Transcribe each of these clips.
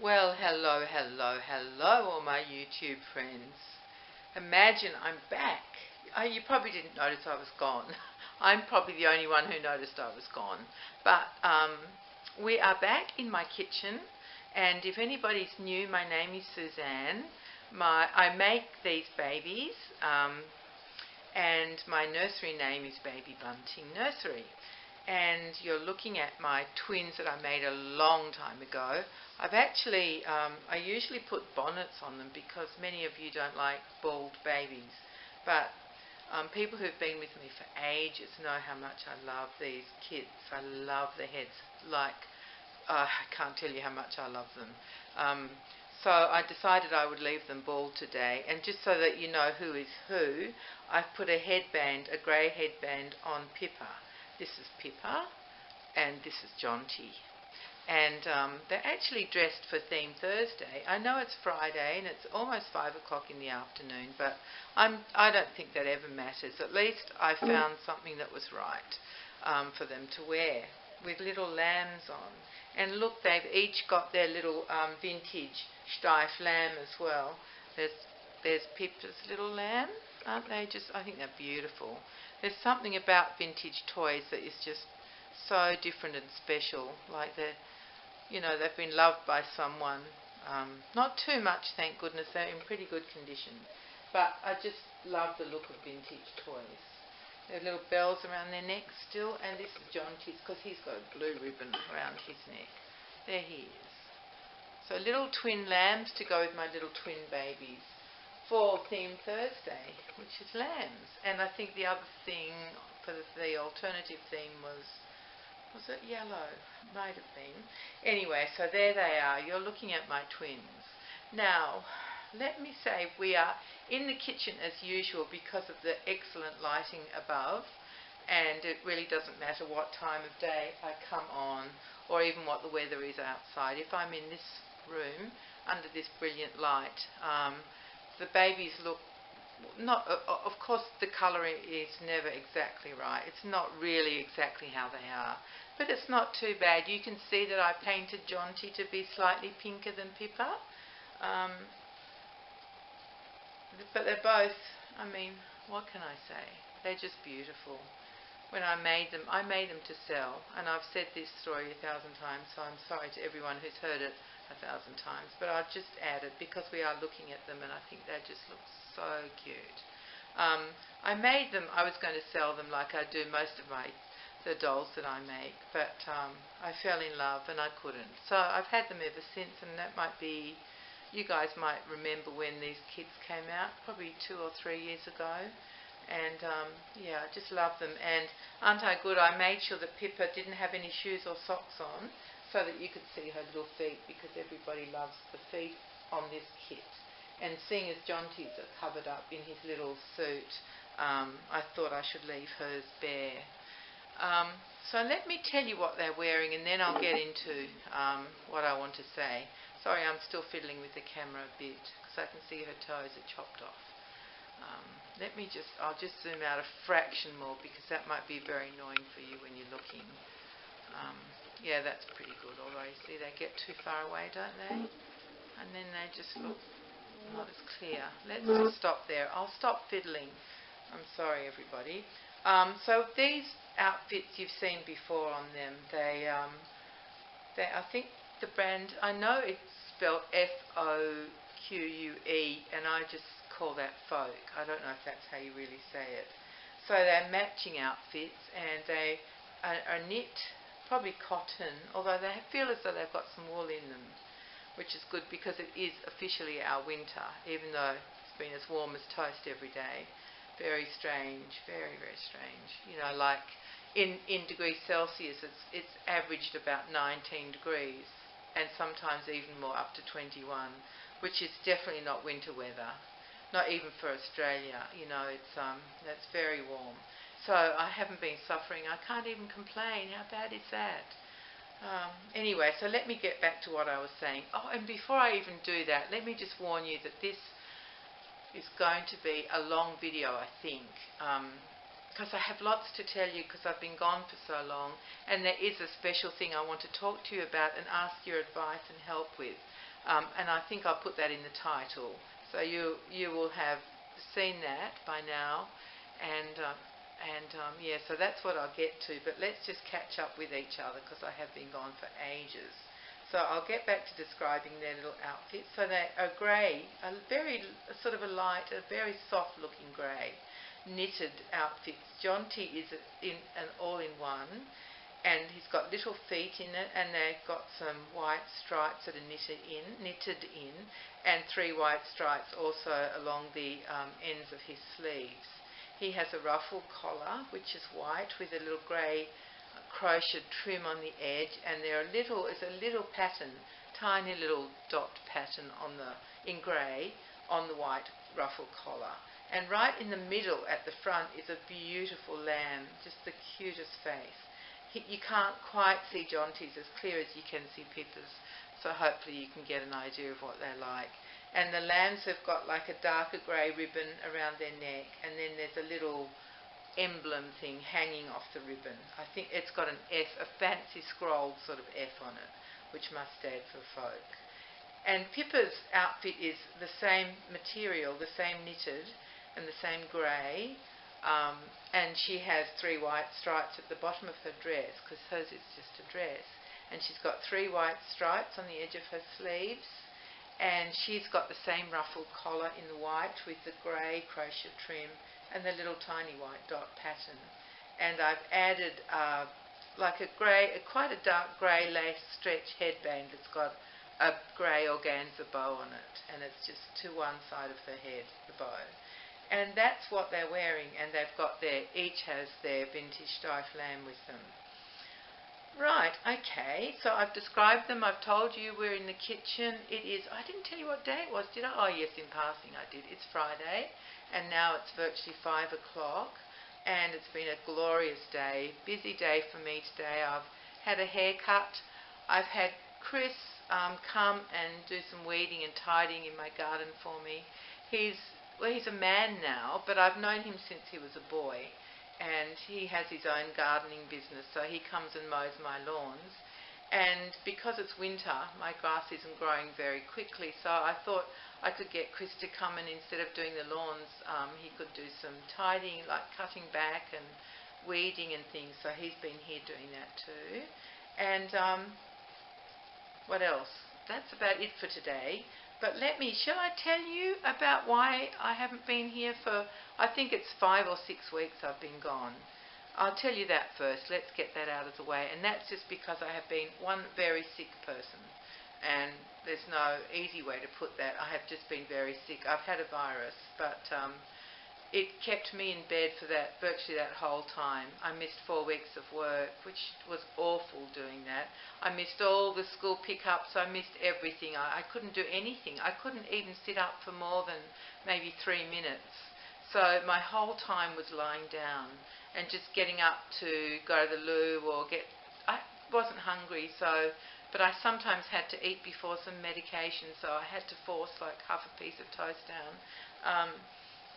Well, hello, all my YouTube friends. Imagine I'm back. You probably didn't notice I was gone. I'm probably the only one who noticed I was gone. But we are back in my kitchen, and if anybody's new, my name is Suzanne. I make these babies, and my nursery name is Baby Bunting Nursery. And you're looking at my twins that I made a long time ago. I've actually, I usually put bonnets on them because many of you don't like bald babies. But people who've been with me for ages know how much I love these kids. I love their heads. I can't tell you how much I love them. So I decided I would leave them bald today. And just so that you know who is who, I've put a headband, a grey headband on Pippa. This is Pippa, and this is Jonty. And they're actually dressed for Theme Thursday. I know it's Friday, and it's almost 5 o'clock in the afternoon, but I don't think that ever matters. At least I found something that was right for them to wear, with little lambs on. And look, they've each got their little vintage Steiff lamb as well. There's Pippa's little lamb. Aren't they just, I think they're beautiful. There's something about vintage toys that is just so different and special. Like they've been loved by someone. Not too much, thank goodness. They're in pretty good condition. But I just love the look of vintage toys. There are little bells around their necks still. And this is Jonty's because he's got a blue ribbon around his neck. There he is. So little twin lambs to go with my little twin babies for Theme Thursday, which is lambs. And I think the other thing for the alternative theme was it yellow? Might have been. Anyway, so there they are. You're looking at my twins. Now, let me say we are in the kitchen as usual because of the excellent lighting above, and it really doesn't matter what time of day I come on or even what the weather is outside. If I'm in this room under this brilliant light, the babies look not, of course the colouring is never exactly right. It's not really exactly how they are, but it's not too bad. You can see that I painted Jonty to be slightly pinker than Pippa, but they're both, I mean, what can I say? They're just beautiful. When I made them to sell, and I've said this story 1,000 times, so I'm sorry to everyone who's heard it 1,000 times, but I'll just add it because we are looking at them and I think they just look so cute. I made them, I was going to sell them like I do most of the dolls that I make, but I fell in love and I couldn't. So I've had them ever since, and that might be, you guys might remember when these kids came out, probably 2 or 3 years ago. And yeah, I just love them. And aren't I good? I made sure that Pippa didn't have any shoes or socks on so that you could see her little feet, because everybody loves the feet on this kit. And seeing as Jonty's are covered up in his little suit, I thought I should leave hers bare. So let me tell you what they're wearing, and then I'll get into what I want to say. Sorry, I'm still fiddling with the camera a bit because I can see her toes are chopped off. I'll just zoom out a fraction more because that might be very annoying for you when you're looking. Yeah, that's pretty good, although you see they get too far away, don't they? And then they just look not as clear. Let's just stop there. I'll stop fiddling. I'm sorry, everybody. So these outfits you've seen before on them. I think the brand, I know it's spelled F-O-Q-U-E, and I just call that folk. I don't know if that's how you really say it. So they're matching outfits, and they are knit, probably cotton, although they feel as though they've got some wool in them, which is good because it is officially our winter, even though it's been as warm as toast every day. Very strange, very, very strange. You know, like in degrees Celsius, it's averaged about 19 degrees, and sometimes even more, up to 21, which is definitely not winter weather. Not even for Australia, you know, that's very warm. So I haven't been suffering. I can't even complain. How bad is that? Anyway, so let me get back to what I was saying. Oh, and before I even do that, let me just warn you that this is going to be a long video, I think. because I have lots to tell you because I've been gone for so long, and there is a special thing I want to talk to you about and ask your advice and help with. And I think I'll put that in the title. So you will have seen that by now. Yeah, so that's what I'll get to. But let's just catch up with each other because I have been gone for ages. So I'll get back to describing their little outfits. So they are grey, a very sort of a light, a very soft looking grey, knitted outfits. Jonty is in an all-in-one, and he's got little feet in it, and they've got some white stripes that are knitted in, and 3 white stripes also along the ends of his sleeves. He has a ruffled collar, which is white, with a little grey crochet trim on the edge, and is a little pattern, tiny little dot pattern in grey on the white ruffled collar. And right in the middle at the front is a beautiful lamb, just the cutest face. You can't quite see Jonty's as clear as you can see Pippa's, so hopefully you can get an idea of what they're like. And the lambs have got like a darker grey ribbon around their neck, and then there's a little emblem thing hanging off the ribbon. I think it's got an F, a fancy scrolled sort of F on it, which must stand for folk. And Pippa's outfit is the same material, the same knitted and the same grey, and she has 3 white stripes at the bottom of her dress, because hers is just a dress. And she's got 3 white stripes on the edge of her sleeves, and she's got the same ruffled collar in the white with the grey crochet trim and the little tiny white dot pattern. And I've added like quite a dark grey lace stretch headband that's got a grey organza bow on it, and it's just to one side of her head, the bow. And that's what they're wearing, and each has their vintage Steiff lamb with them. Right, okay, so I've described them. I've told you we're in the kitchen. I didn't tell you what day it was, did I? Oh yes, in passing I did. It's Friday, and now it's virtually 5 o'clock, and it's been a glorious day, busy day for me today. I've had a haircut. I've had Chris come and do some weeding and tidying in my garden for me. He's a man now, but I've known him since he was a boy, and he has his own gardening business, so he comes and mows my lawns. And because it's winter, my grass isn't growing very quickly, so I thought I could get Chris to come, and instead of doing the lawns, he could do some tidying, like cutting back and weeding and things, so he's been here doing that too. And what else? That's about it for today. But shall I tell you about why I haven't been here for, I think it's 5 or 6 weeks I've been gone. I'll tell you that first. Let's get that out of the way. And that's just because I have been one very sick person. And there's no easy way to put that. I have just been very sick. I've had a virus, but it kept me in bed for virtually that whole time. I missed 4 weeks of work, which was awful doing that. I missed all the school pickups. I missed everything. I couldn't do anything. I couldn't even sit up for more than maybe 3 minutes. So my whole time was lying down and just getting up to go to the loo or I wasn't hungry, but I sometimes had to eat before some medication, so I had to force like half a piece of toast down.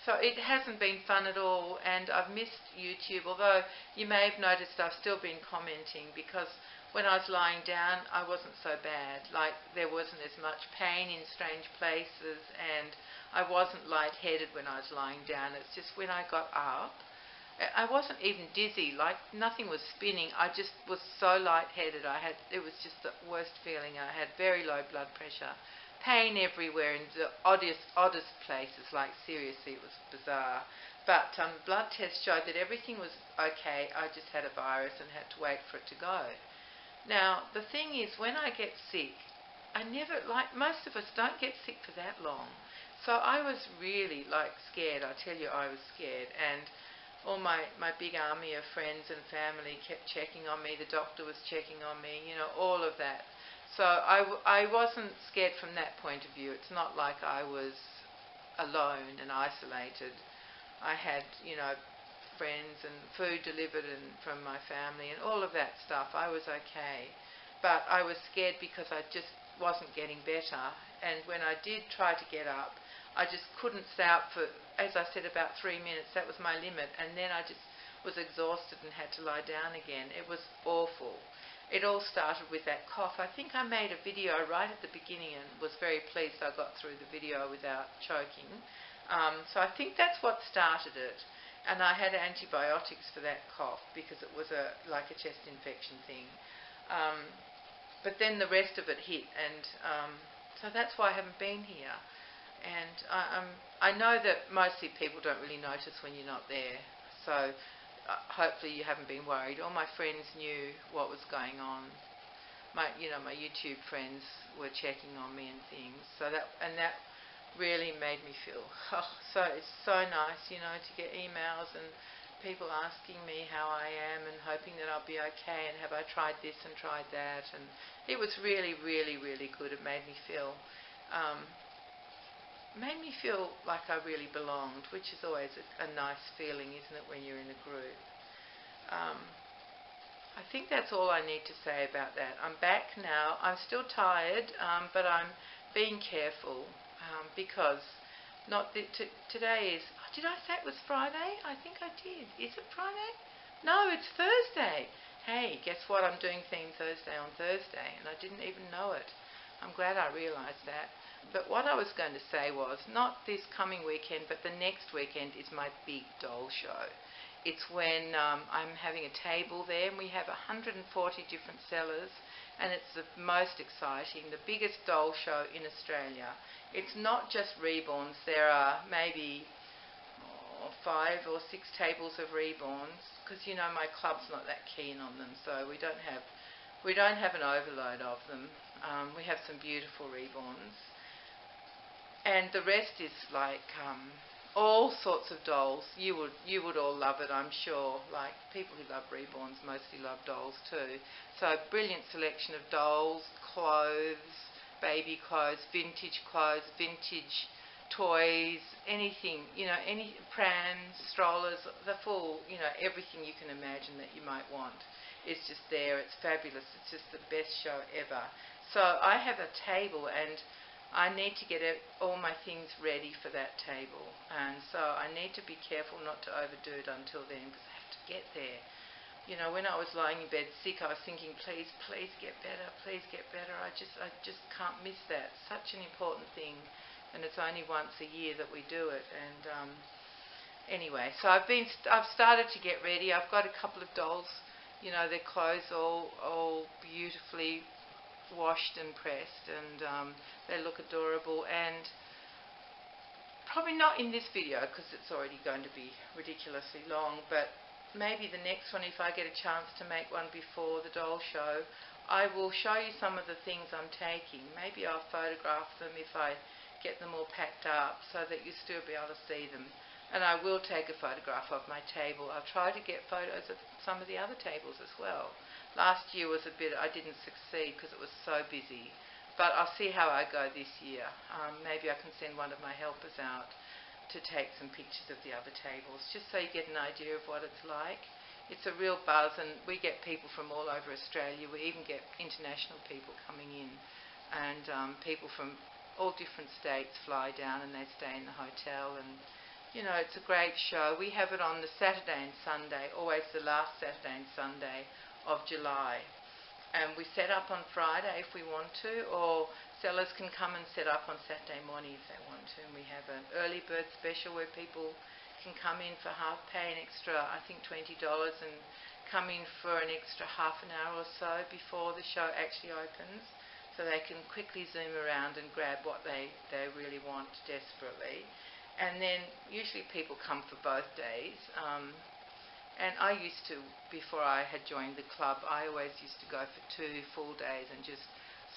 So it hasn't been fun at all, and I've missed YouTube, although you may have noticed I've still been commenting, because when I was lying down I wasn't so bad. Like, there wasn't as much pain in strange places, and I wasn't lightheaded when I was lying down. It's just when I got up, I wasn't even dizzy, like nothing was spinning. I just was so lightheaded. It was just the worst feeling. I had very low blood pressure. Pain everywhere in the oddest places, like seriously, it was bizarre. But blood tests showed that everything was okay. I just had a virus and had to wait for it to go. Now, the thing is, when I get sick, most of us don't get sick for that long. So I was really scared. I tell you, I was scared. And all my big army of friends and family kept checking on me. The doctor was checking on me, all of that. So I wasn't scared from that point of view. It's not like I was alone and isolated. I had, friends and food delivered from my family and all of that stuff. I was okay. But I was scared because I just wasn't getting better. And when I did try to get up, I just couldn't stay up for, as I said, about 3 minutes. That was my limit. And then I was exhausted and had to lie down again. It was awful. It all started with that cough. I think I made a video right at the beginning and was very pleased I got through the video without choking. So I think that's what started it. And I had antibiotics for that cough because it was like a chest infection thing. But then the rest of it hit, and so that's why I haven't been here. And I know that mostly people don't really notice when you're not there. So hopefully you haven't been worried. All my friends knew what was going on. My YouTube friends were checking on me and things. So that really made me feel it's so nice, to get emails and people asking me how I am and hoping that I'll be okay and have I tried this and tried that, and it was really, really, really good. It made me feel like I really belonged, which is always a nice feeling, isn't it, when you're in a group. I think that's all I need to say about that. I'm back now. I'm still tired, but I'm being careful because today is... Did I say it was Friday? I think I did. Is it Friday? No, it's Thursday. Hey, guess what? I'm doing Theme Thursday on Thursday, and I didn't even know it. I'm glad I realised that. But what I was going to say was, not this coming weekend, but the next weekend is my big doll show. It's when I'm having a table there, and we have 140 different sellers, and it's the most exciting, the biggest doll show in Australia. It's not just reborns. There are maybe 5 or 6 tables of reborns, because my club's not that keen on them, so we don't have an overload of them. We have some beautiful reborns, and the rest is like all sorts of dolls. You would all love it, I'm sure. Like, people who love reborns mostly love dolls too. So a brilliant selection of dolls, clothes, baby clothes, vintage toys, anything, any prams, strollers, the full, everything you can imagine that you might want. It's just there. It's fabulous. It's just the best show ever. So I have a table, and I need to get all my things ready for that table, and so I need to be careful not to overdo it until then, because I have to get there. When I was lying in bed sick, I was thinking, please get better, please get better. I just can't miss that. Such an important thing, and it's only once a year that we do it. And anyway, so I've started to get ready. I've got a couple of dolls, their clothes all beautifully washed and pressed, and they look adorable. And probably not in this video because it's already going to be ridiculously long, but maybe the next one, if I get a chance to make one before the doll show, I will show you some of the things I'm taking. Maybe I'll photograph them if I get them all packed up so that you'll still be able to see them. And I will take a photograph of my table. I'll try to get photos of some of the other tables as well. Last year was I didn't succeed because it was so busy. But I'll see how I go this year. Maybe I can send one of my helpers out to take some pictures of the other tables, just so you get an idea of what it's like. It's a real buzz, and we get people from all over Australia. We even get international people coming in, and people from all different states fly down and they stay in the hotel, and it's a great show. We have it on the Saturday and Sunday, always the last Saturday and Sunday of July. And we set up on Friday if we want to, or sellers can come and set up on Saturday morning if they want to. And we have an early bird special where people can come in for half, pay an extra, I think $20, and come in for an extra half an hour or so before the show actually opens, so they can quickly zoom around and grab what they really want desperately. And then usually people come for both days. And I used to, before I had joined the club, I always used to go for 2 full days and just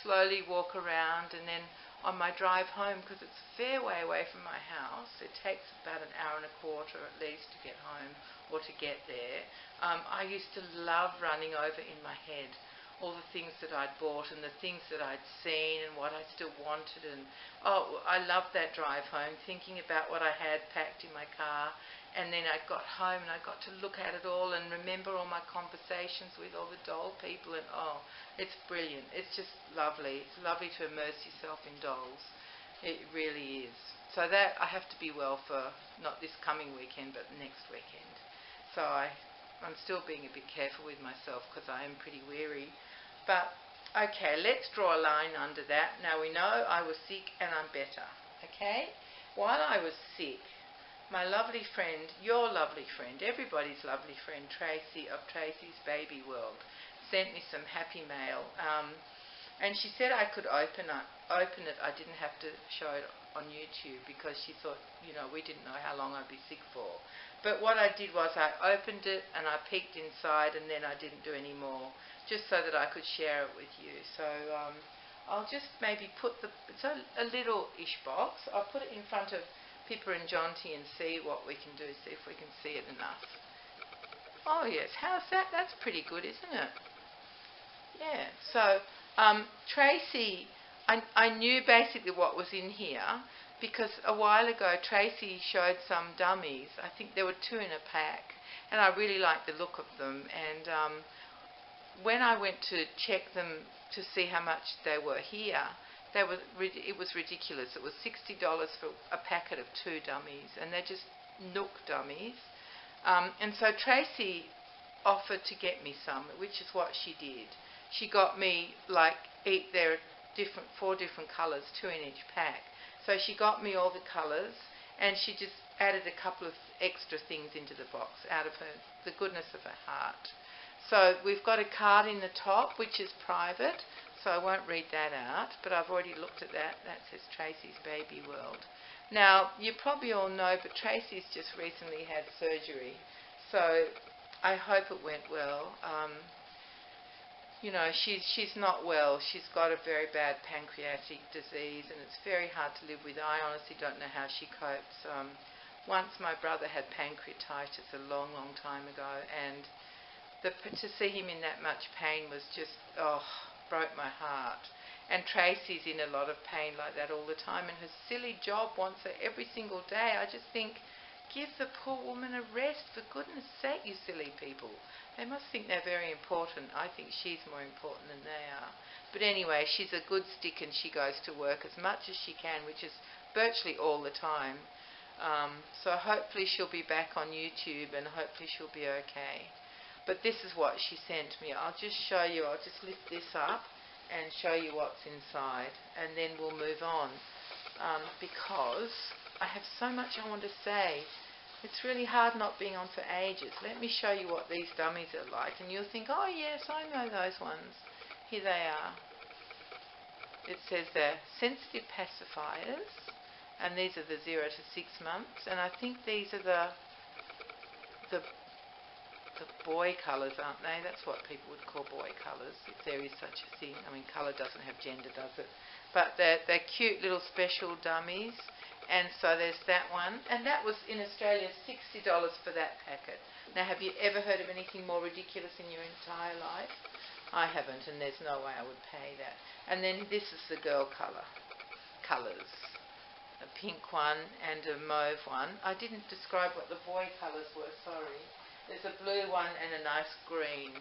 slowly walk around. And then on my drive home, because it's a fair way away from my house, it takes about an hour and a quarter at least to get home or to get there, I used to love running over in my head all the things that I'd bought and the things that I'd seen and what I still wanted. And I loved that drive home, thinking about what I had packed in my car. And then I got home and I got to look at it all and remember all my conversations with all the doll people, and it's brilliant. It's just lovely. It's lovely to immerse yourself in dolls. It really is. So that I have to be well for not this coming weekend but next weekend. So I I'm still being a bit careful with myself because I am pretty weary. But, okay, let's draw a line under that. Now we know I was sick and I'm better, okay? While I was sick, my lovely friend, your lovely friend, everybody's lovely friend, Tracy of Tracy's Baby World, sent me some happy mail. And she said I could open it. I didn't have to show it on YouTube because she thought, we didn't know how long I'd be sick for. But what I did was I opened it and I peeked inside and then I didn't do any more, just so that I could share it with you. So I'll just maybe put it's a little-ish box. I'll put it in front of Pippa and Jonty and see what we can do, see if we can see it enough. Oh yes, how's that? That's pretty good, isn't it? Yeah, so Tracy, I knew basically what was in here because a while ago Tracy showed some dummies. I think there were 2 in a pack and I really liked the look of them, and when I went to check them to see how much they were here, it was ridiculous. It was $60 for a packet of 2 dummies, and they're just Nook dummies. And so Tracy offered to get me some, which is what she did. She got me there are 4 different colours, 2 in each pack. So she got me all the colours, and she just added a couple of extra things into the box out of the goodness of her heart. So we've got a card in the top, which is private, so I won't read that out, but I've already looked at that. That says Tracy's Baby World. Now, you probably all know, but Tracy's just recently had surgery, so I hope it went well. She's not well. She's got a very bad pancreatic disease, and it's very hard to live with. I honestly don't know how she copes. Once my brother had pancreatitis a long, long time ago, and to see him in that much pain was just, broke my heart. And Tracy's in a lot of pain like that all the time, and her silly job wants her every single day. I just think, give the poor woman a rest, for goodness sake, you silly people. They must think they're very important. I think she's more important than they are. But anyway, she's a good stick and she goes to work as much as she can, which is virtually all the time. So hopefully she'll be back on YouTube and hopefully she'll be okay. But this is what she sent me. I'll just show you. I'll just lift this up and show you what's inside, and then we'll move on, because I have so much I want to say. It's really hard not being on for ages. Let me show you what these dummies are like, and you'll think, oh yes, I know those ones. Here they are. It says they're sensitive pacifiers, and these are the 0 to 6 months, and I think these are the boy colours, aren't they? That's what people would call boy colours, if there is such a thing. I mean, colour doesn't have gender, does it? But they're cute little special dummies. And so there's that one. And that was in Australia $60 for that packet. Now, have you ever heard of anything more ridiculous in your entire life? I haven't, and there's no way I would pay that. And then this is the girl colours. A pink one and a mauve one. I didn't describe what the boy colours were, sorry. There's a blue one and a nice green,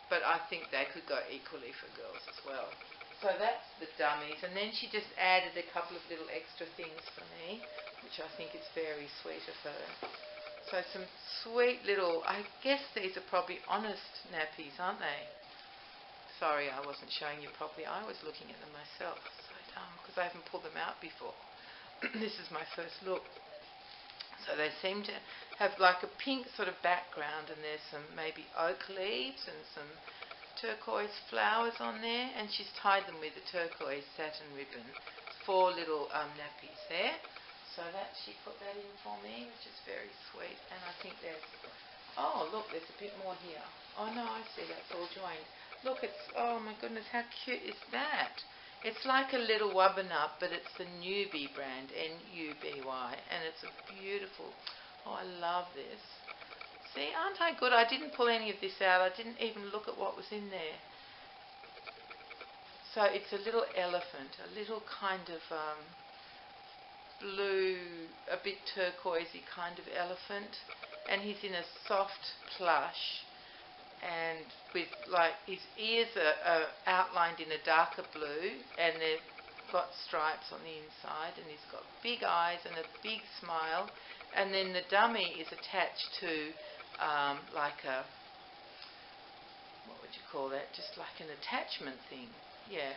but I think they could go equally for girls as well. So that's the dummies, and then she just added a couple of little extra things for me, which I think is very sweet of her. So some sweet little, I guess these are probably honest nappies, aren't they? Sorry, I wasn't showing you properly. I was looking at them myself, so dumb, because I haven't pulled them out before. This is my first look. So they seem to have like a pink sort of background, and there's some maybe oak leaves and some turquoise flowers on there, and she's tied them with a turquoise satin ribbon. 4 little nappies there. So she put that in for me, which is very sweet. And I think oh look, there's a bit more here. Oh no, I see, that's all joined. Look, oh my goodness, how cute is that? It's like a little Wubbanup, but it's the Newbie brand, N-U-B-Y, and it's a beautiful, I love this. See, aren't I good? I didn't pull any of this out. I didn't even look at what was in there. So it's a little elephant, a little kind of blue, a bit turquoisey kind of elephant, and he's in a soft plush, and with his ears are outlined in a darker blue, and they've got stripes on the inside, and he's got big eyes and a big smile, and then the dummy is attached to like a do you call that? Just like an attachment thing. Yeah,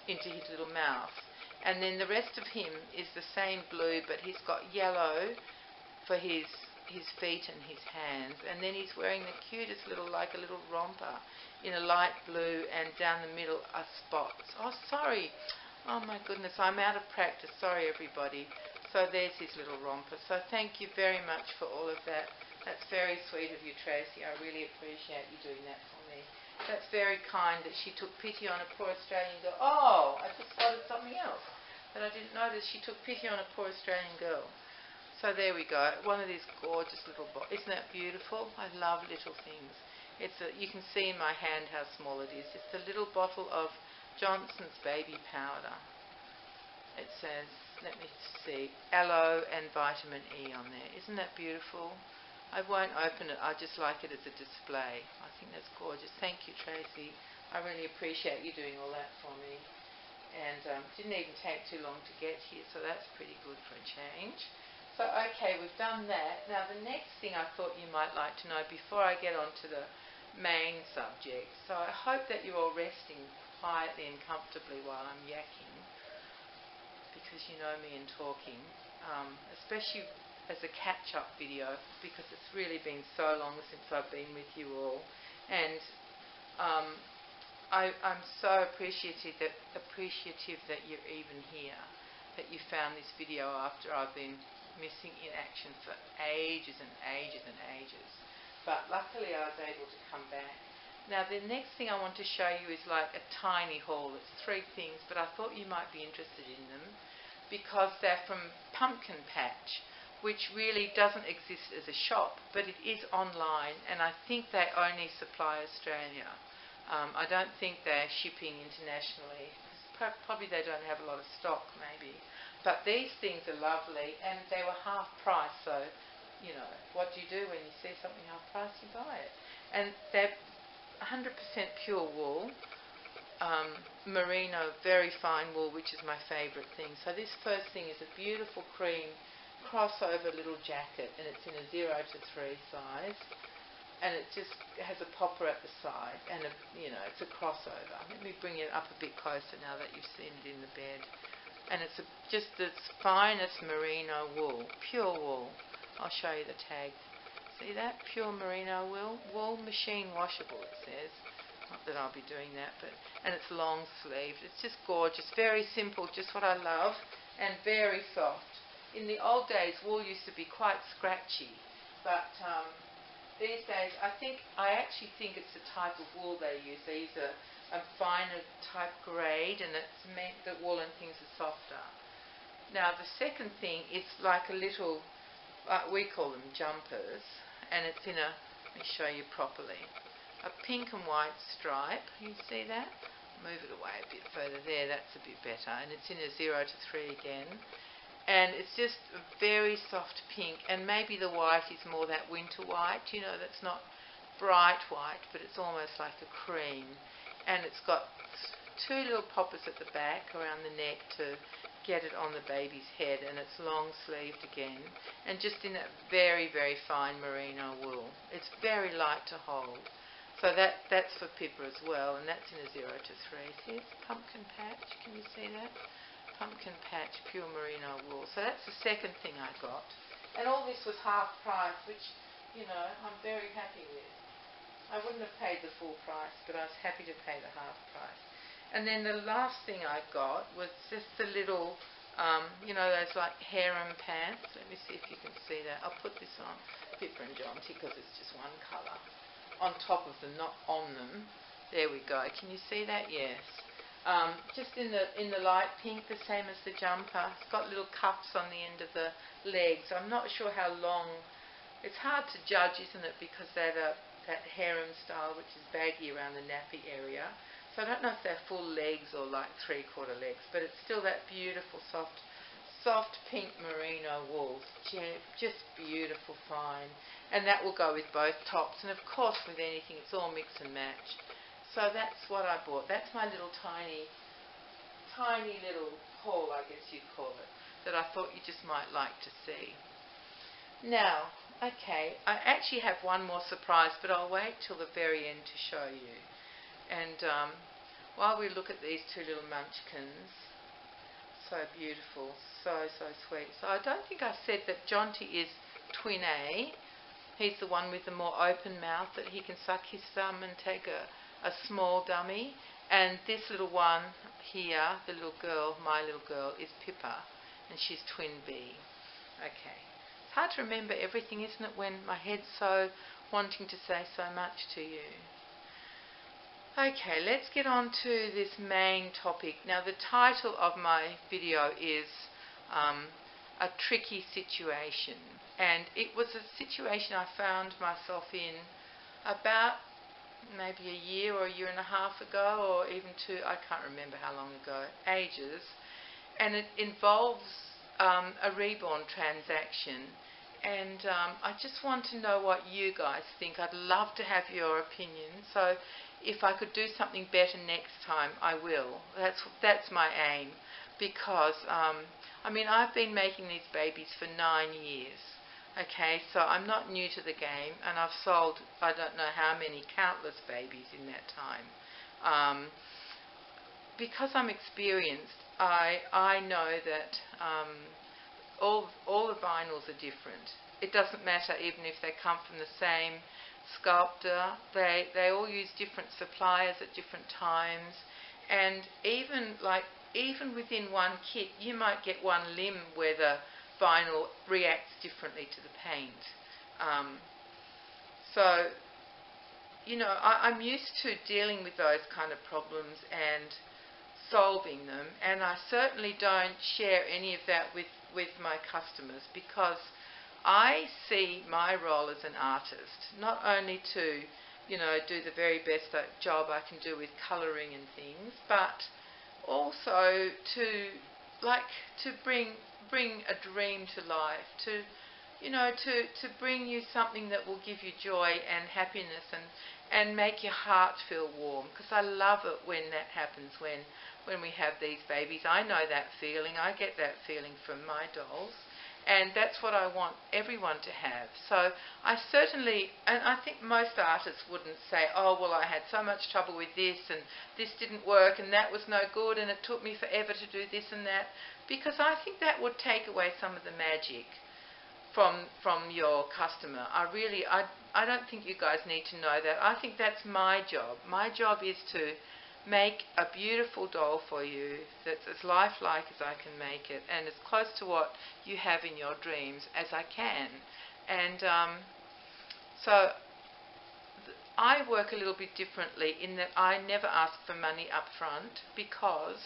into his little mouth. And then the rest of him is the same blue, but he's got yellow for his feet and his hands. And then he's wearing the cutest little, like a little romper in a light blue, and down the middle are spots. Oh, sorry. Oh, my goodness, I'm out of practice. Sorry, everybody. So there's his little romper. So thank you very much for all of that. That's very sweet of you, Tracy. I really appreciate you doing that for me. That's very kind that she took pity on a poor Australian girl. Oh, I just spotted something else that I didn't notice. She took pity on a poor Australian girl. So there we go. One of these gorgeous little bottles. Isn't that beautiful? I love little things. You can see in my hand how small it is. It's a little bottle of Johnson's baby powder. It says, let me see, aloe and vitamin E on there. Isn't that beautiful? I won't open it. I just like it as a display. I think that's gorgeous. Thank you, Tracy. I really appreciate you doing all that for me. And didn't even take too long to get here, so that's pretty good for a change. So, okay, we've done that. Now, the next thing I thought you might like to know before I get on to the main subject. So I hope that you're all resting quietly and comfortably while I'm yakking, because you know me in talking, especially as a catch-up video, because it's really been so long since I've been with you all. And I'm so appreciative that you're even here, that you found this video after I've been missing in action for ages and ages and ages. But luckily I was able to come back. Now the next thing I want to show you is like a tiny haul. It's 3 things, but I thought you might be interested in them because they're from Pumpkin Patch, which really doesn't exist as a shop, but it is online, and I think they only supply Australia. I don't think they're shipping internationally. Probably they don't have a lot of stock, maybe. But these things are lovely, and they were half price, so, you know, what do you do when you see something half price? You buy it. And they're 100% pure wool, merino, very fine wool, which is my favourite thing. So this first thing is a beautiful cream crossover little jacket, and it's in a 0 to 3 size. And it just has a popper at the side, and it's a crossover. Let me bring it up a bit closer now that you've seen it in the bed. And it's just the finest merino wool, pure wool. I'll show you the tag. See that? Pure merino wool, machine washable, it says. Not that I'll be doing that, and it's long sleeved. It's just gorgeous, very simple, just what I love, and very soft. In the old days, wool used to be quite scratchy, but these days, I actually think it's the type of wool they use. They use a finer type grade, and it's meant that wool and things are softer. Now, the second thing is like a little, we call them jumpers, and it's in a, let me show you properly, a pink and white stripe. You see that? Move it away a bit further there. That's a bit better. And it's in a 0 to 3 again. And it's just a very soft pink, and maybe the white is more that winter white, that's not bright white, but it's almost like a cream. And it's got 2 little poppers at the back around the neck to get it on the baby's head, and it's long sleeved again, and just in that very, very fine merino wool. It's very light to hold. So that's for Pippa as well, and that's in a 0 to 3. See, it's Pumpkin Patch, can you see that? Pumpkin Patch pure merino wool. So that's the second thing I got. And all this was half price, which, I'm very happy with. I wouldn't have paid the full price, but I was happy to pay the half price. And then the last thing I got was just the little, those like harem pants. Let me see if you can see that. I'll put this on Pippa and Jonty because it's just one colour. On top of them, not on them. There we go. Can you see that? Yes. Just in the light pink, the same as the jumper. It's got little cuffs on the end of the legs. I'm not sure how long. It's hard to judge, isn't it? Because they're that harem style, which is baggy around the nappy area. So I don't know if they're full legs or like 3/4 legs, but it's still that beautiful soft pink merino wool. Just beautiful, fine. And that will go with both tops. And of course with anything, it's all mix and match. So that's what I bought. That's my little tiny little haul, I guess you'd call it, that I thought you just might like to see. Now, okay, I actually have one more surprise, but I'll wait till the very end to show you. And while we look at these two little munchkins, so beautiful, so sweet. So I don't think I said that Jonty is twin A. He's the one with the more open mouth that he can suck his thumb and take a small dummy. And this little one here, the little girl, my little girl, is Pippa, and she's twin B. Okay. It's hard to remember everything, isn't it, when my head's so wanting to say so much to you. Okay, let's get on to this main topic. Now, the title of my video is A Tricky Situation. And it was a situation I found myself in about maybe a year or a year and a half ago, or even two, I can't remember how long ago, ages. And it involves a reborn transaction. And I just want to know what you guys think. I'd love to have your opinion. So if I could do something better next time, I will. That's my aim. Because, I mean, I've been making these babies for 9 years. Okay, so I'm not new to the game, and I've sold I don't know how many, countless babies in that time. Because I'm experienced, I know that all the vinyls are different. It doesn't matter even if they come from the same sculptor. They all use different suppliers at different times, and even within one kit, you might get one limb where the vinyl reacts differently to the paint. So, you know, I'm used to dealing with those kind of problems and solving them, and I certainly don't share any of that with my customers, because I see my role as an artist, not only to, you know, do the very best job I can do with colouring and things, but also to bring a dream to life, to bring you something that will give you joy and happiness and make your heart feel warm, because I love it when that happens, when we have these babies. I know that feeling. I get that feeling from my dolls, and that's what I want everyone to have. So I certainly, and I think most artists wouldn't say, oh, well, I had so much trouble with this, and this didn't work, and that was no good, and it took me forever to do this and that, because I think that would take away some of the magic from your customer. I don't think you guys need to know that. I think that's my job. My job is to make a beautiful doll for you that's as lifelike as I can make it, and as close to what you have in your dreams as I can. And so I work a little bit differently in that I never ask for money up front, because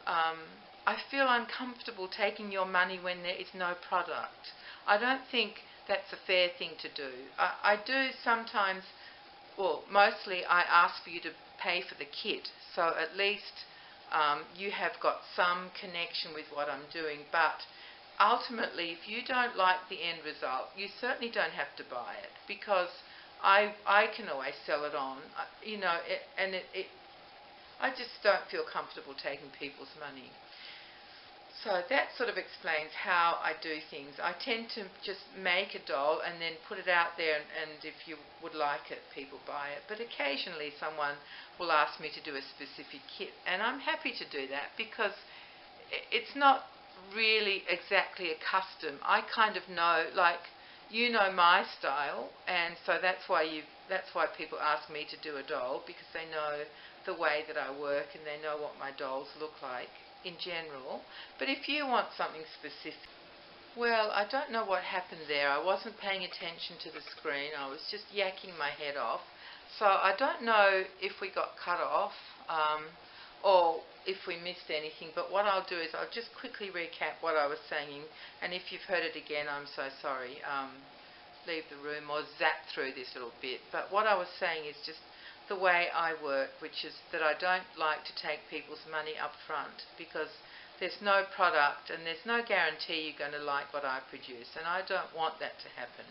I feel uncomfortable taking your money when there is no product. I don't think that's a fair thing to do. I do sometimes, well, mostly I ask for you to pay for the kit, so at least you have got some connection with what I'm doing. But ultimately, if you don't like the end result, you certainly don't have to buy it, because I can always sell it on, you know, I just don't feel comfortable taking people's money. So that sort of explains how I do things. I tend to just make a doll and then put it out there, and if you would like it, people buy it. But occasionally someone will ask me to do a specific kit, and I'm happy to do that, because it's not really exactly a custom. I kind of know, like, you know my style, and so that's why people ask me to do a doll, because they know the way that I work and they know what my dolls look like in general. But if you want something specific, well, I don't know what happened there. I wasn't paying attention to the screen. I was just yakking my head off. So I don't know if we got cut off or if we missed anything, but what I'll do is I'll just quickly recap what I was saying, and if you've heard it again, I'm so sorry. Leave the room or zap through this little bit. But what I was saying is just the way I work, which is that I don't like to take people's money up front, because there's no product and there's no guarantee you're going to like what I produce, and I don't want that to happen.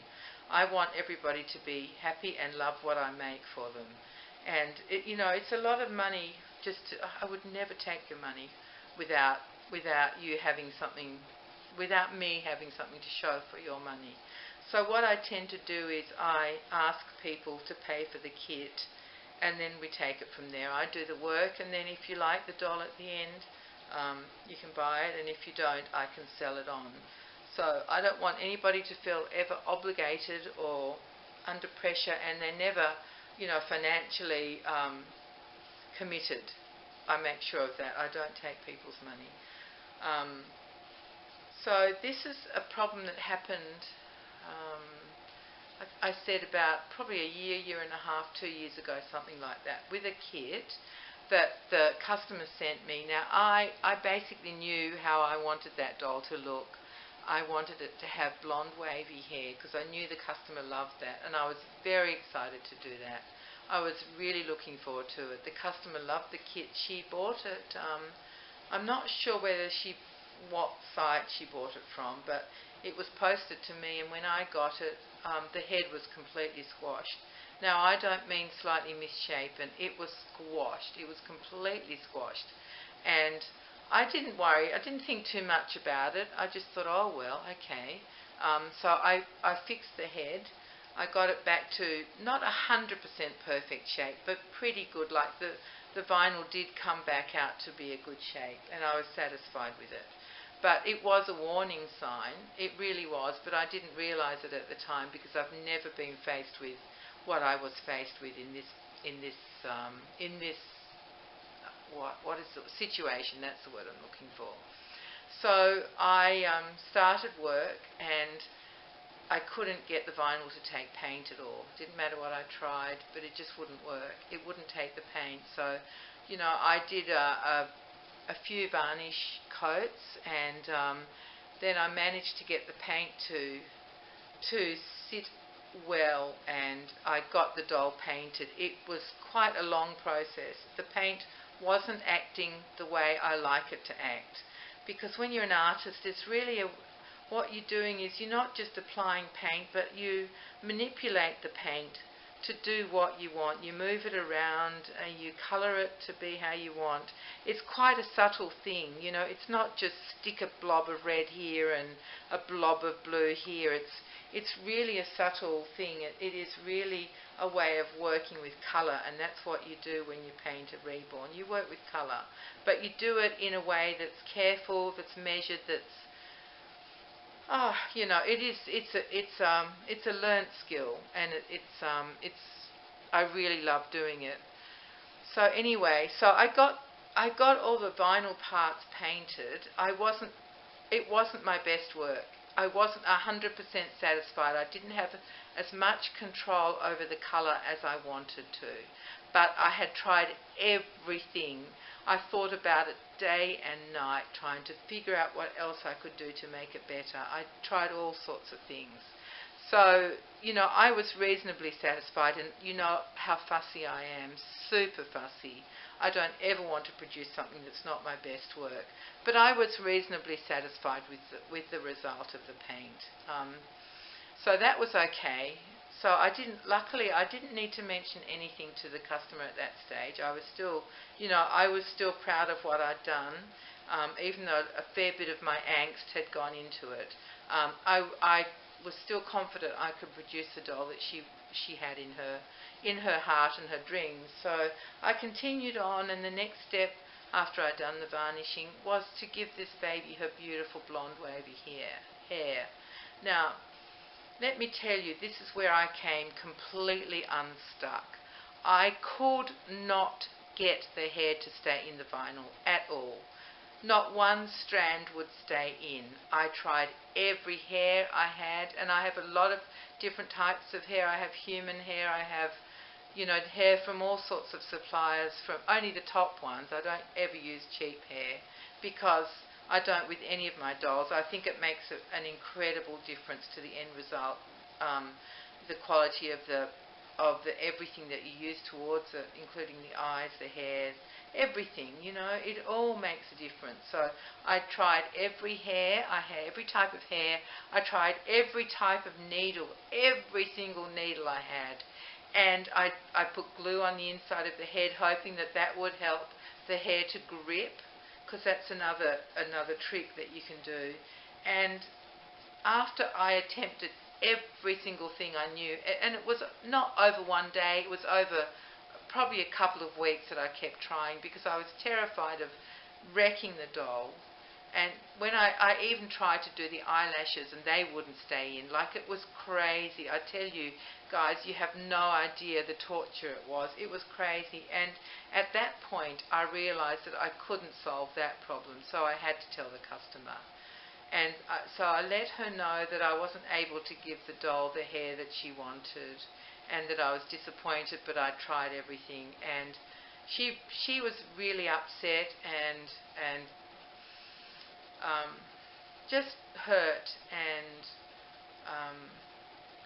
I want everybody to be happy and love what I make for them. And you know, it's a lot of money. I would never take your money without you having something, without me having something to show for your money. So what I tend to do is I ask people to pay for the kit, and then we take it from there. I do the work, and then if you like the doll at the end, you can buy it, and if you don't, I can sell it on. So I don't want anybody to feel ever obligated or under pressure, and they're never, financially committed. I make sure of that. I don't take people's money. So this is a problem that happened, I said about probably a year and a half, 2 years ago, something like that, with a kit that the customer sent me. Now, I basically knew how I wanted that doll to look. I wanted it to have blonde wavy hair because I knew the customer loved that, and I was very excited to do that. I was really looking forward to it. The customer loved the kit. She bought it, I'm not sure what site she bought it from, but it was posted to me, and when I got it, the head was completely squashed. Now, I don't mean slightly misshapen. It was squashed. It was completely squashed. And I didn't worry. I didn't think too much about it. I just thought, oh, well, okay. So I fixed the head. I got it back to not 100% perfect shape, but pretty good. Like the vinyl did come back out to be a good shape, and I was satisfied with it. But it was a warning sign. It really was, but I didn't realise it at the time because I've never been faced with what I was faced with in this what is the situation? That's the word I'm looking for. So I started work, and I couldn't get the vinyl to take paint at all. Didn't matter what I tried, but it just wouldn't work. It wouldn't take the paint. So, I did a few varnish coats, and then I managed to get the paint to sit well, and I got the doll painted. It was quite a long process. The paint wasn't acting the way I like it to act, because when you're an artist, it's really what you're doing is you're not just applying paint, but you manipulate the paint to do what you want. You move it around and you colour it to be how you want. It's quite a subtle thing, it's not just stick a blob of red here and a blob of blue here. It's really a subtle thing. It is really a way of working with colour, and that's what you do when you paint a reborn. You work with colour, but you do it in a way that's careful, that's measured, that's it's a learnt skill, and I really love doing it. So anyway, I got all the vinyl parts painted. It wasn't my best work. I wasn't 100% satisfied. I didn't have as much control over the colour as I wanted to. But I had tried everything. I thought about it day and night, trying to figure out what else I could do to make it better. I tried all sorts of things. So, I was reasonably satisfied, and you know how fussy I am, super fussy. I don't ever want to produce something that's not my best work. But I was reasonably satisfied with the result of the paint. So that was okay. So luckily I didn't need to mention anything to the customer at that stage. I was still, proud of what I'd done, even though a fair bit of my angst had gone into it. I was still confident I could produce the doll that she had in her heart and her dreams. So I continued on, and the next step after I'd done the varnishing was to give this baby her beautiful blonde wavy hair. Now, let me tell you, this is where I came completely unstuck. I could not get the hair to stay in the vinyl at all. Not one strand would stay in. I tried every hair I had, and I have a lot of different types of hair. I have human hair, I have hair from all sorts of suppliers, from only the top ones. I don't ever use cheap hair because I don't with any of my dolls. I think it makes an incredible difference to the end result, the quality of the everything that you use towards it, including the eyes, the hair, everything. It all makes a difference. So I tried every hair. I had every type of hair. I tried every type of needle, every single needle I had. And I put glue on the inside of the head, hoping that would help the hair to grip, because that's another trick that you can do. And after I attempted every single thing I knew, and it was not over one day, it was over probably a couple of weeks that I kept trying because I was terrified of wrecking the doll. And when I even tried to do the eyelashes and they wouldn't stay in. Like, it was crazy. I tell you, guys, you have no idea the torture it was. It was crazy. And at that point, I realised that I couldn't solve that problem. So I had to tell the customer. And so I let her know that I wasn't able to give the doll the hair that she wanted and that I was disappointed, but I tried everything. And she was really upset and just hurt and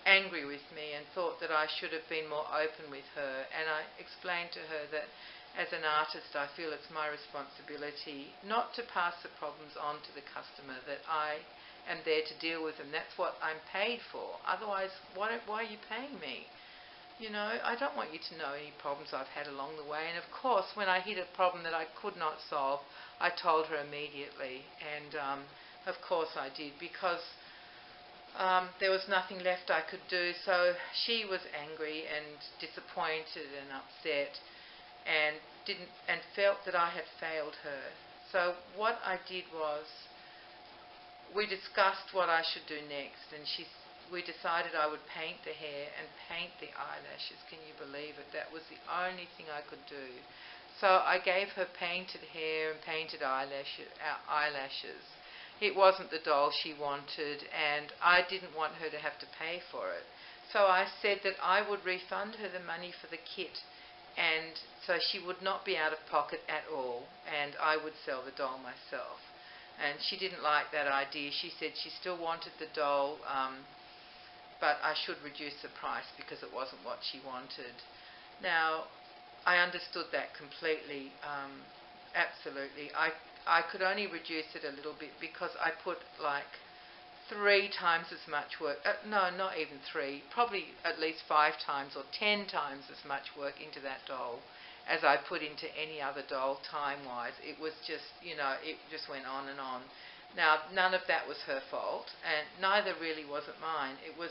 angry with me, and thought that I should have been more open with her. And I explained to her that as an artist I feel it's my responsibility not to pass the problems on to the customer, that I am there to deal with them. That's what I'm paid for. Otherwise, why are you paying me? You know, I don't want you to know any problems I've had along the way. And of course, when I hit a problem that I could not solve, I told her immediately. And of course I did, because there was nothing left I could do. So she was angry and disappointed and upset, and felt that I had failed her. So what I did was, we discussed what I should do next, and we decided I would paint the hair and paint the eyelashes. Can you believe it? That was the only thing I could do. So I gave her painted hair and painted eyelashes. It wasn't the doll she wanted, and I didn't want her to have to pay for it. So I said that I would refund her the money for the kit, and so she would not be out of pocket at all, and I would sell the doll myself. And she didn't like that idea. She said she still wanted the doll, but I should reduce the price because it wasn't what she wanted. Now, I understood that completely, absolutely. I could only reduce it a little bit because I put like 3 times as much work, no, not even 3, probably at least 5 times or 10 times as much work into that doll as I put into any other doll time-wise. It was just, it just went on and on. Now, none of that was her fault, and neither really was it mine. It was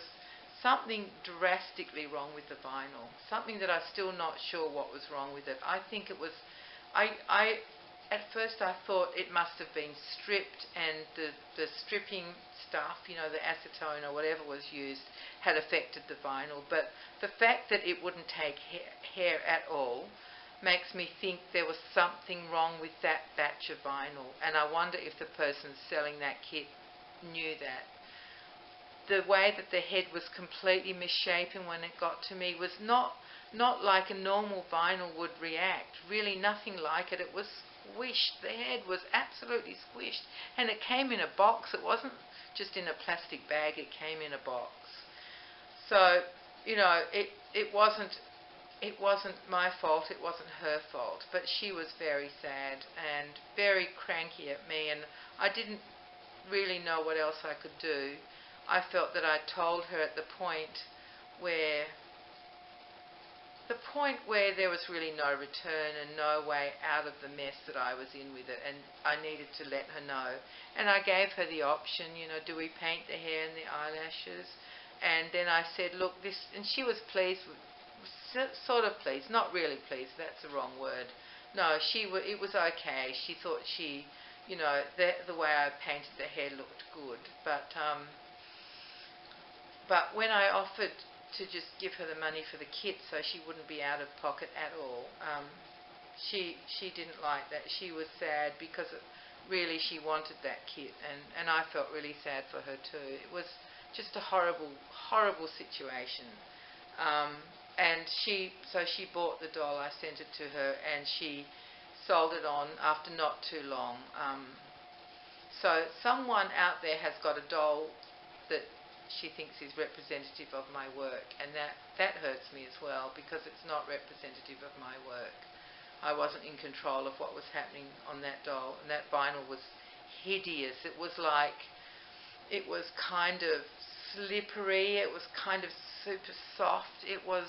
something drastically wrong with the vinyl, something that I'm still not sure what was wrong with it. I think it was, at first I thought it must have been stripped, and the stripping stuff, the acetone or whatever was used, had affected the vinyl. But the fact that it wouldn't take hair at all makes me think there was something wrong with that batch of vinyl, and I wonder if the person selling that kit knew that. The way that the head was completely misshapen when it got to me was not like a normal vinyl would react. Really nothing like it. It was squished. The head was absolutely squished, and it came in a box. It wasn't just in a plastic bag. It came in a box. So, it wasn't my fault. It wasn't her fault. But she was very sad and very cranky at me, and I didn't really know what else I could do. I felt that I told her at the point where there was really no return and no way out of the mess that I was in with it, and I needed to let her know. And I gave her the option, do we paint the hair and the eyelashes? And then I said, look, this, and she was pleased, sort of pleased, not really pleased, that's the wrong word. No, it was okay. She thought the way I painted the hair looked good, but when I offered to just give her the money for the kit so she wouldn't be out of pocket at all, she didn't like that. She was sad because really she wanted that kit, and I felt really sad for her too. It was just a horrible, horrible situation. And she bought the doll. I sent it to her, and she sold it on after not too long. So someone out there has got a doll that she thinks is representative of my work, and that hurts me as well, because it's not representative of my work. I wasn't in control of what was happening on that doll, and that vinyl was hideous. It was kind of slippery, it was kind of super soft, it was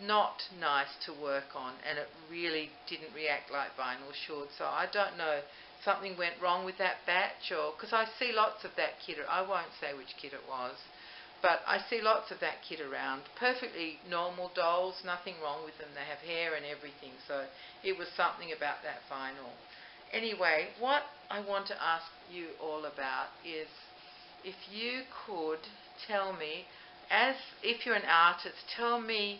not nice to work on, and it really didn't react like vinyl should. So I don't know, something went wrong with that batch, or because I see lots of that kit. I won't say which kit it was, But I see lots of that kit around. Perfectly normal dolls, nothing wrong with them. They have hair and everything. So it was something about that vinyl. Anyway, what I want to ask you all about is if you could tell me, as if you're an artist, tell me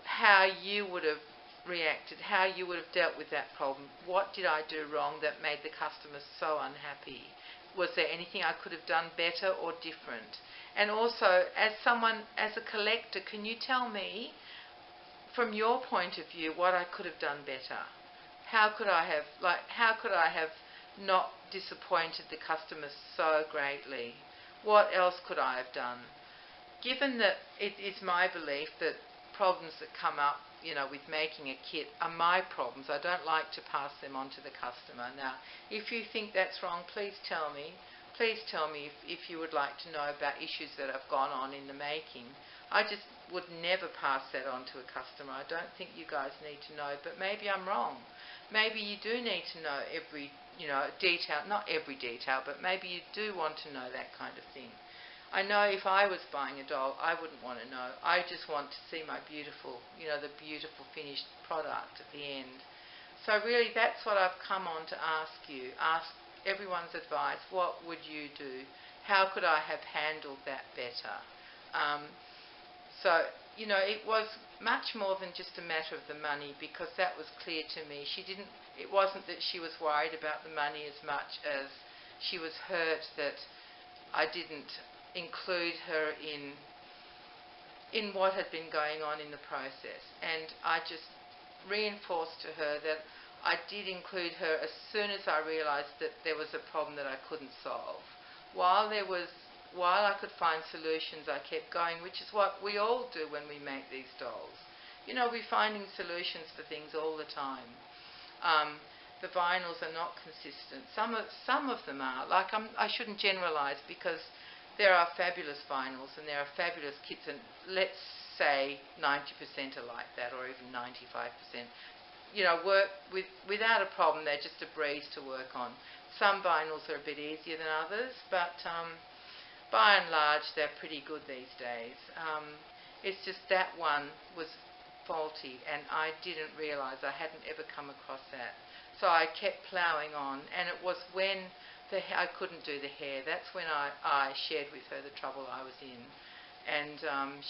how you would have reacted, how you would have dealt with that problem. What did I do wrong that made the customer so unhappy? Was there anything I could have done better or different? And also, as someone, as a collector, can you tell me, from your point of view, what I could have done better? How could I have not disappointed the customer so greatly? What else could I have done? Given that it is my belief that problems that come up, with making a kit are my problems. I don't like to pass them on to the customer. Now, if you think that's wrong, please tell me. Please tell me if you would like to know about issues that have gone on in the making. I just would never pass that on to a customer. I don't think you guys need to know, but maybe I'm wrong. Maybe you do need to know every, detail, not every detail, but maybe you do want to know that kind of thing. I know if I was buying a doll, I wouldn't want to know. I just want to see my beautiful, the beautiful finished product at the end. So really that's what I've come on to ask you. Ask everyone's advice. What would you do? How could I have handled that better? So, it was much more than just a matter of the money, because that was clear to me. It wasn't that she was worried about the money as much as she was hurt that I didn't include her in what had been going on in the process. And I just reinforced to her that I did include her as soon as I realised that there was a problem that I couldn't solve. While I could find solutions, I kept going, which is what we all do when we make these dolls. We're finding solutions for things all the time. The vinyls are not consistent. Some of them are. I shouldn't generalise, because there are fabulous vinyls and there are fabulous kits, and let's say 90% are like that, or even 95%. Work without a problem. They're just a breeze to work on. Some vinyls are a bit easier than others, but by and large they're pretty good these days. It's just that one was faulty, and I didn't realise, I hadn't ever come across that. So I kept ploughing on, and it was when I couldn't do the hair. That's when I shared with her the trouble I was in, and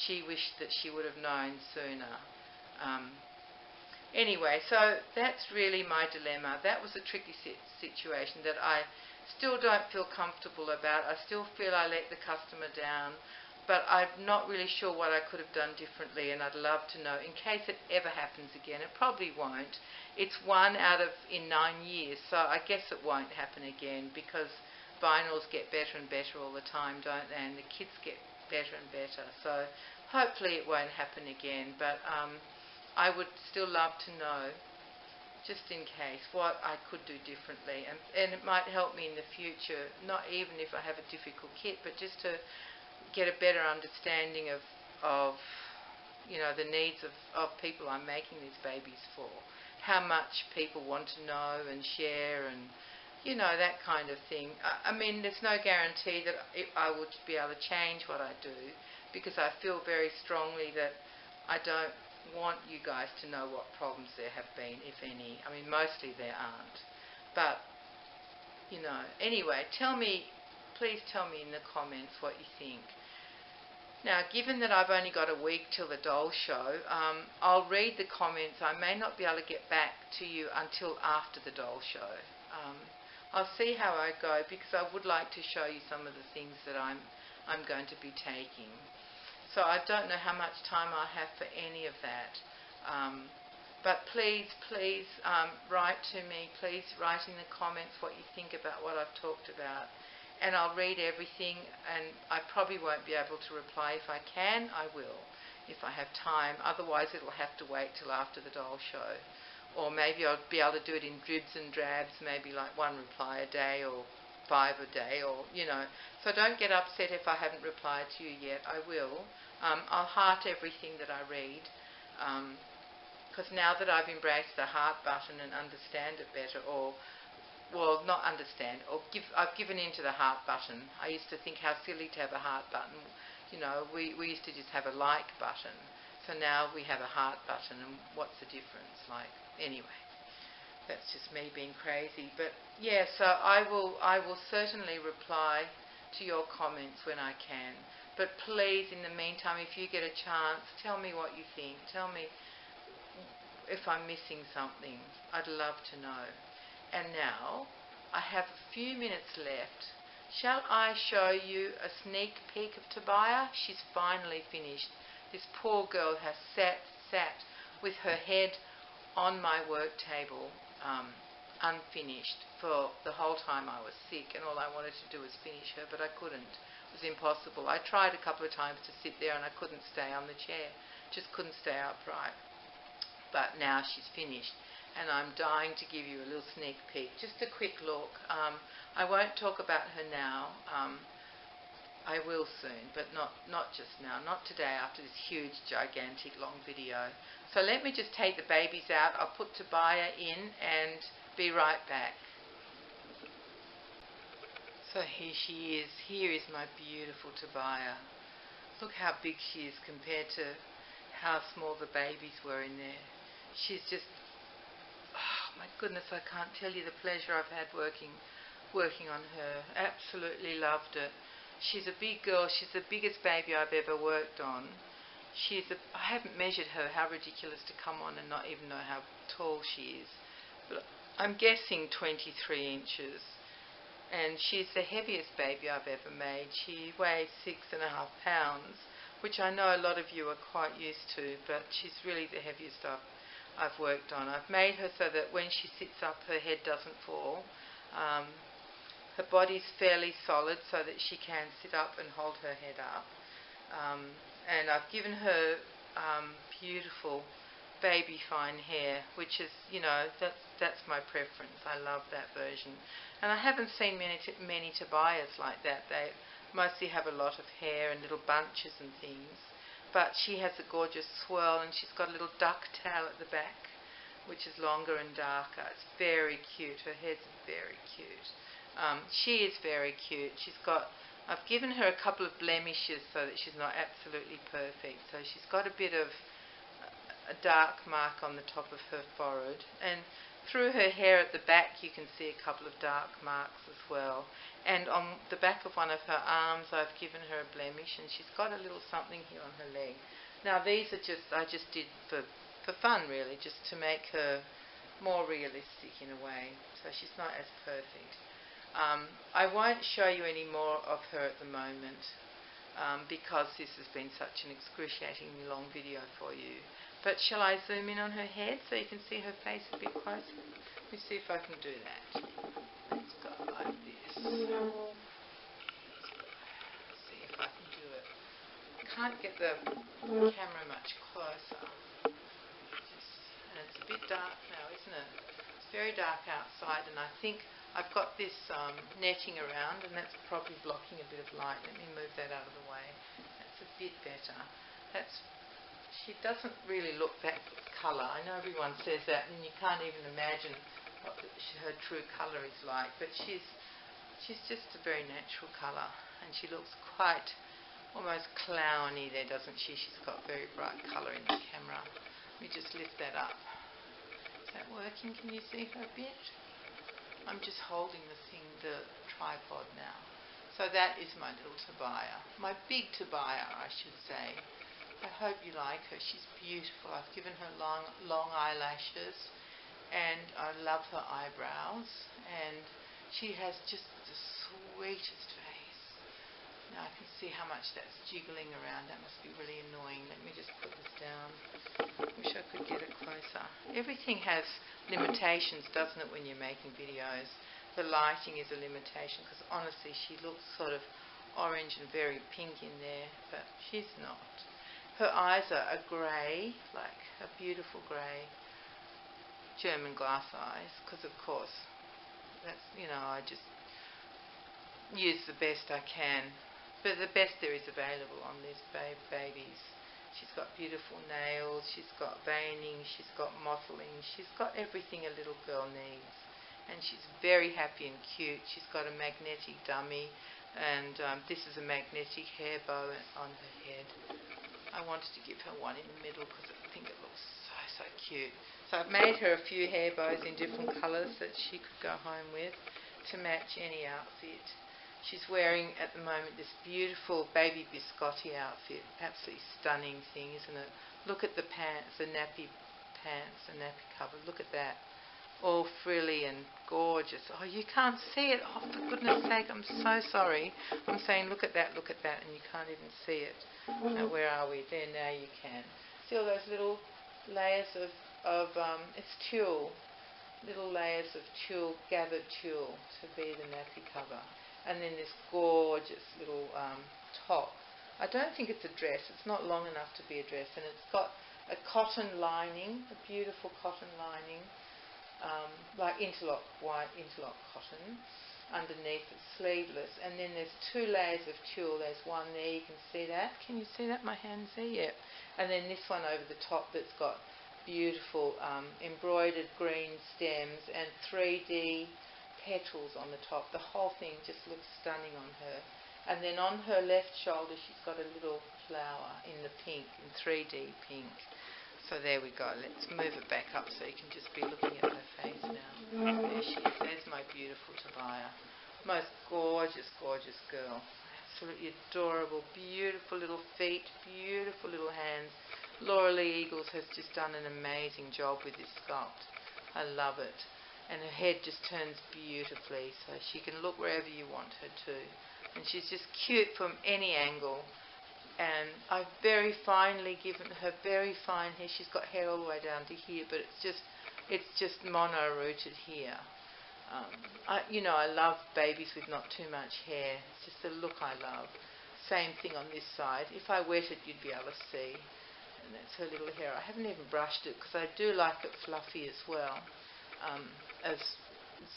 she wished that she would have known sooner. Anyway, so that's really my dilemma. That was a tricky situation that I still don't feel comfortable about. I still feel I let the customer down, but I'm not really sure what I could have done differently, and I'd love to know in case it ever happens again. It probably won't. It's 1 out of in 9 years, so I guess it won't happen again, because vinyls get better and better all the time, don't they? And the kits get better and better. So hopefully it won't happen again, but I would still love to know, just in case, what I could do differently, and it might help me in the future, not even if I have a difficult kit, but just to get a better understanding of the needs of people I'm making these babies for, how much people want to know and share, and that kind of thing. I mean, there's no guarantee that I would be able to change what I do, because I feel very strongly that I don't want you guys to know what problems there have been, if any. I mean, mostly there aren't. But, anyway, please tell me in the comments what you think. Now, given that I've only got a week till the doll show, I'll read the comments. I may not be able to get back to you until after the doll show. I'll see how I go, because I would like to show you some of the things that I'm going to be taking. So I don't know how much time I have for any of that. But please write to me. Please write in the comments what you think about what I've talked about. And I'll read everything, and I probably won't be able to reply. If I can, I will, if I have time. Otherwise, it'll have to wait till after the doll show. Or maybe I'll be able to do it in dribs and drabs, maybe like 1 reply a day or 5 a day, or, So don't get upset if I haven't replied to you yet. I will. I'll heart everything that I read, because now that I've embraced the heart button and understand it better, not understand, I've given in to the heart button. I used to think how silly to have a heart button. You know, we used to just have a like button. So now we have a heart button, and what's the difference? Like, anyway, that's just me being crazy. But yeah, so I will certainly reply to your comments when I can. But please, in the meantime, if you get a chance, tell me what you think. Tell me if I'm missing something. I'd love to know. And now, I have a few minutes left. Shall I show you a sneak peek of Tobiah? She's finally finished. This poor girl has sat with her head on my work table, unfinished, for the whole time I was sick, and all I wanted to do was finish her, but I couldn't. It was impossible. I tried a couple of times to sit there, and I couldn't stay on the chair. Just couldn't stay upright. But now she's finished, and I'm dying to give you a little sneak peek. Just a quick look. I won't talk about her now. I will soon, but not just now, not today after this huge, gigantic, long video. So let me just take the babies out. I'll put Tobiah in and be right back. So here she is. Here is my beautiful Tobiah. Look how big she is compared to how small the babies were in there. She's just, oh my goodness, I can't tell you the pleasure I've had working on her. Absolutely loved it. She's a big girl. She's the biggest baby I've ever worked on. I haven't measured her. How ridiculous to come on and not even know how tall she is. But I'm guessing 23 inches. And she's the heaviest baby I've ever made. She weighs 6.5 pounds, which I know a lot of you are quite used to, but she's really the heaviest I've worked on. I've made her so that when she sits up, her head doesn't fall. Her body's fairly solid so that she can sit up and hold her head up. And I've given her beautiful baby fine hair, which is, you know, that's my preference. I love that version. And I haven't seen many Tobiahs like that. They mostly have a lot of hair and little bunches and things. But she has a gorgeous swirl, and she's got a little duck tail at the back, which is longer and darker. It's very cute. Her head's very cute. She is very cute. I've given her a couple of blemishes so that she's not absolutely perfect. So she's got a bit of a dark mark on the top of her forehead. And through her hair at the back you can see a couple of dark marks as well. And on the back of one of her arms I've given her a blemish, and she's got a little something here on her leg. Now these are I just did for fun really, just to make her more realistic in a way. So she's not as perfect. I won't show you any more of her at the moment because this has been such an excruciatingly long video for you. But shall I zoom in on her head so you can see her face a bit closer? Let me see if I can do that. Let's go like this. Let's see if I can do it. I can't get the camera much closer. And it's a bit dark now, isn't it? It's very dark outside, and I think I've got this netting around, and that's probably blocking a bit of light. Let me move that out of the way. That's a bit better. She doesn't really look that colour. I know everyone says that, and you can't even imagine what her true colour is like. But she's just a very natural colour, and she looks quite almost clowny there, doesn't she? She's got very bright colour in the camera. Let me just lift that up. Is that working? Can you see her a bit? I'm just holding the tripod now. So that is my little Tobiah. My big Tobiah, I should say. I hope you like her. She's beautiful. I've given her long eyelashes, and I love her eyebrows, and she has just the sweetest face. Now I can see how much that's jiggling around. That must be really annoying. Let me just put this down. Wish I could get it closer. Everything has limitations, doesn't it, when you're making videos? The lighting is a limitation, because honestly she looks sort of orange and very pink in there, but she's not. Her eyes are a grey, like a beautiful grey German glass eyes, because of course that's, you know, I just use the best I can, but the best there is available on these babies. She's got beautiful nails, she's got veining, she's got mottling, she's got everything a little girl needs. and she's very happy and cute. She's got a magnetic dummy, and this is a magnetic hair bow on her head. I wanted to give her one in the middle because I think it looks so cute. So I've made her a few hair bows in different colours that she could go home with to match any outfit. She's wearing at the moment this beautiful baby biscotti outfit. Absolutely stunning thing, isn't it? Look at the pants, the nappy pants, the nappy cover. Look at that. All frilly and gorgeous. Oh, you can't see it. Oh, for goodness sake, I'm so sorry. I'm saying look at that, and you can't even see it. Now, where are we? There, now you can. See all those little layers of it's tulle. Little layers of tulle, gathered tulle to be the nappy cover. And then this gorgeous little top. I don't think it's a dress. It's not long enough to be a dress. And it's got a cotton lining, a beautiful cotton lining, like white interlock cotton. Underneath it's sleeveless. And then there's two layers of tulle. There's one there, you can see that. Can you see that? My hand's there, yeah. And then this one over the top that's got beautiful embroidered green stems and 3D petals on the top. The whole thing just looks stunning on her. And then on her left shoulder she's got a little flower in the pink, in 3D pink. So there we go. Let's move it back up so you can just be looking at her face now. There she is. There's my beautiful Tobiah. Most gorgeous, gorgeous girl. Absolutely adorable. Beautiful little feet, beautiful little hands. Laura Lee Eagles has just done an amazing job with this sculpt. I love it. And her head just turns beautifully so she can look wherever you want her to. And she's just cute from any angle. And I've very finely given her very fine hair. She's got hair all the way down to here, but it's just mono-rooted here. I love babies with not too much hair. It's just the look I love. Same thing on this side. If I wet it, you'd be able to see. And that's her little hair. I haven't even brushed it because I do like it fluffy as well, as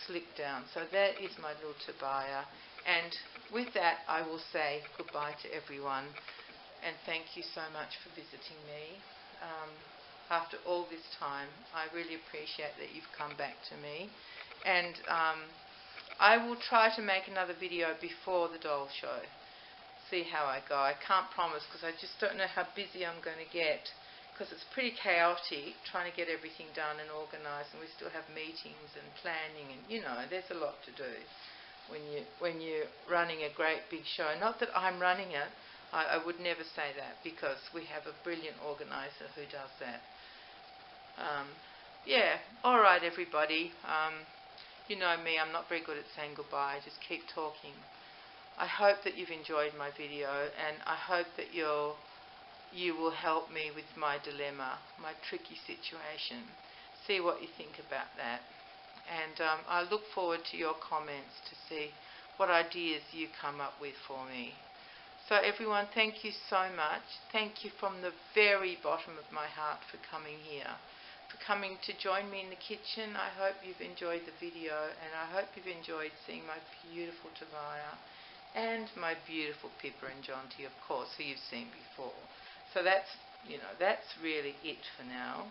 slicked down. So that is my little Tobiah. And with that, I will say goodbye to everyone. And thank you so much for visiting me. After all this time, I really appreciate that you've come back to me. And I will try to make another video before the doll show. See how I go. I can't promise because I just don't know how busy I'm going to get, because it's pretty chaotic trying to get everything done and organised, and we still have meetings and planning, and there's a lot to do when you're running a great big show. Not that I'm running it. I would never say that, because we have a brilliant organiser who does that. Yeah, alright everybody. You know me, I'm not very good at saying goodbye. I just keep talking. I hope that you've enjoyed my video, and I hope that you will help me with my dilemma, my tricky situation. See what you think about that. And I look forward to your comments to see what ideas you come up with for me. So everyone, thank you so much. Thank you from the very bottom of my heart for coming here, for coming to join me in the kitchen. I hope you've enjoyed the video, and I hope you've enjoyed seeing my beautiful Tobiah and my beautiful Pippa and Jonty, of course, who you've seen before. So that's really it for now.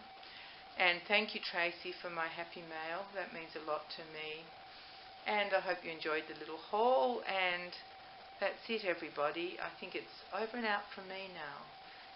And thank you, Tracy, for my happy mail. That means a lot to me. And I hope you enjoyed the little haul. And that's it, everybody. I think it's over and out from me now.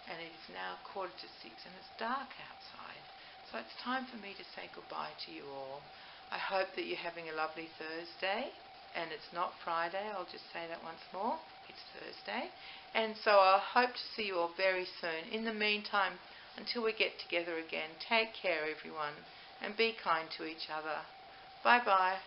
And it is now 5:45, and it's dark outside. So it's time for me to say goodbye to you all. I hope that you're having a lovely Thursday. And it's not Friday, I'll just say that once more. It's Thursday. And so I hope to see you all very soon. In the meantime, until we get together again, take care, everyone, and be kind to each other. Bye-bye.